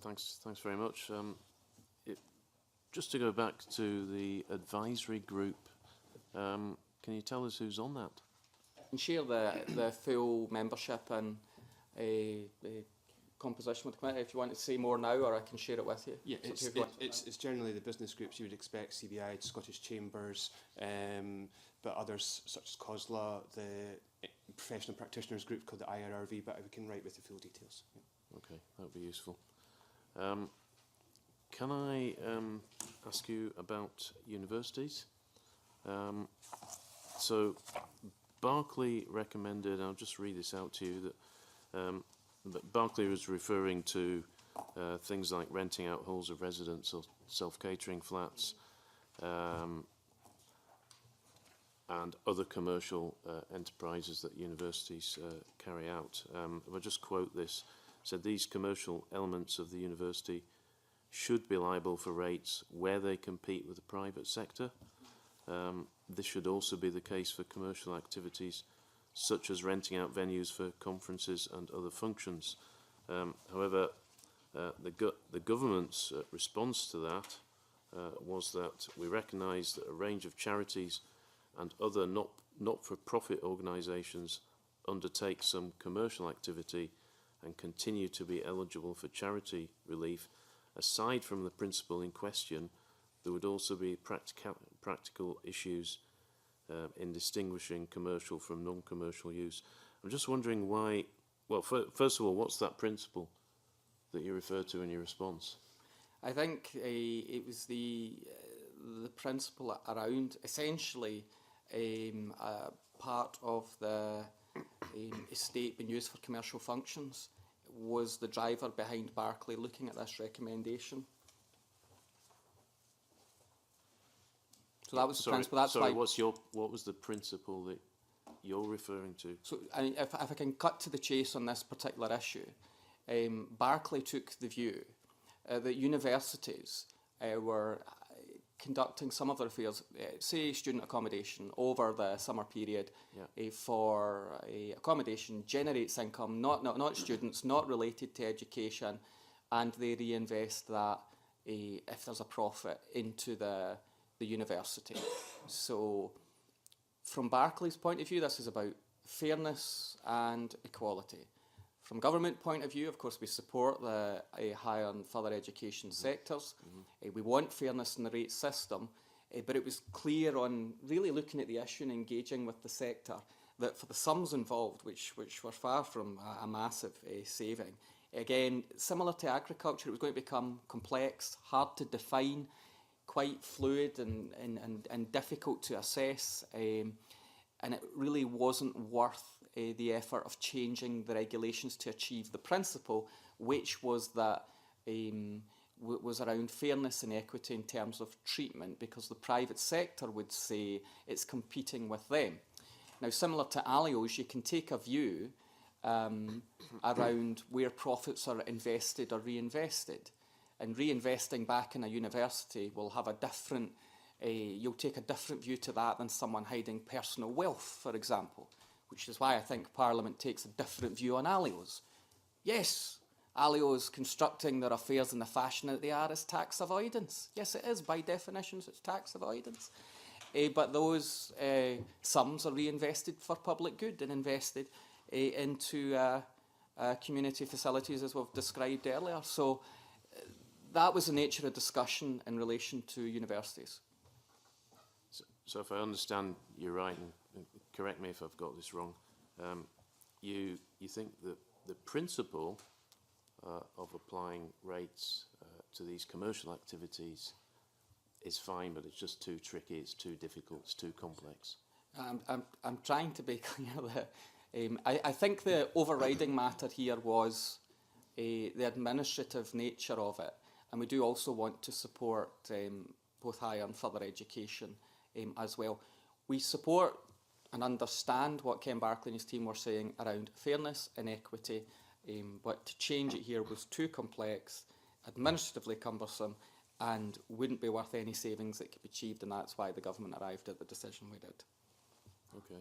Thanks very much. Just to go back to the advisory group, can you tell us who's on that? I can share the full membership and composition with the committee if you want to say more now, or I can share it with you. Yeah, it's generally the business groups you would expect, CBI, Scottish Chambers, but others such as COSLA, the professional practitioners group called the IRRV, but we can write with the full details. Yeah. Okay, that would be useful. Can I ask you about universities? So Barclay recommended, I'll just read this out to you, that Barclay was referring to things like renting out halls of residence or self-catering flats and other commercial enterprises that universities carry out. If I just quote this, said these commercial elements of the university should be liable for rates where they compete with the private sector. This should also be the case for commercial activities such as renting out venues for conferences and other functions. However, the government's response to that was that we recognise that a range of charities and other not-for-profit organisations undertake some commercial activity and continue to be eligible for charity relief. Aside from the principle in question, there would also be practical issues in distinguishing commercial from non-commercial use. I'm just wondering why, well, first of all, what's that principle that you refer to in your response? I think it was the principle around essentially part of the estate being used for commercial functions was the driver behind Barclay looking at this recommendation. So that was the principle. That's sorry, why. What was the principle that you're referring to? So, if I can cut to the chase on this particular issue, Barclay took the view that universities were conducting some of their affairs, say student accommodation, over the summer period, for accommodation generates income, not students, not related to education, and they reinvest that if there's a profit into the university. So from Barclay's point of view, this is about fairness and equality. From government point of view, of course, we support the higher and further education sectors. We want fairness in the rate system, but it was clear on really looking at the issue and engaging with the sector that for the sums involved, which were far from a massive saving, again, similar to agriculture, it was going to become complex, hard to define, quite fluid and difficult to assess, and it really wasn't worth the effort of changing the regulations to achieve the principle, which was that was around fairness and equity in terms of treatment, because the private sector would say it's competing with them. Now, similar to Alios, you can take a view around where profits are invested or reinvested. And reinvesting back in a university will have a different, you'll take a different view to that than someone hiding personal wealth, for example, which is why I think Parliament takes a different view on Alios. Yes, Alios constructing their affairs in the fashion that they are is tax avoidance. Yes, it is, by definition, it's tax avoidance. But those sums are reinvested for public good and invested into community facilities, as we've described earlier. So that was the nature of discussion in relation to universities. So if I understand you right, and correct me if I've got this wrong, you think that the principle of applying rates to these commercial activities is fine, but it's just too tricky, it's too difficult, it's too complex? I'm trying to be clear that I think the overriding matter here was the administrative nature of it. And we do also want to support both higher and further education as well. We support and understand what Ken Barclay and his team were saying around fairness and equity, but to change it here was too complex, administratively cumbersome, and wouldn't be worth any savings that could be achieved, and that's why the government arrived at the decision we did. Okay.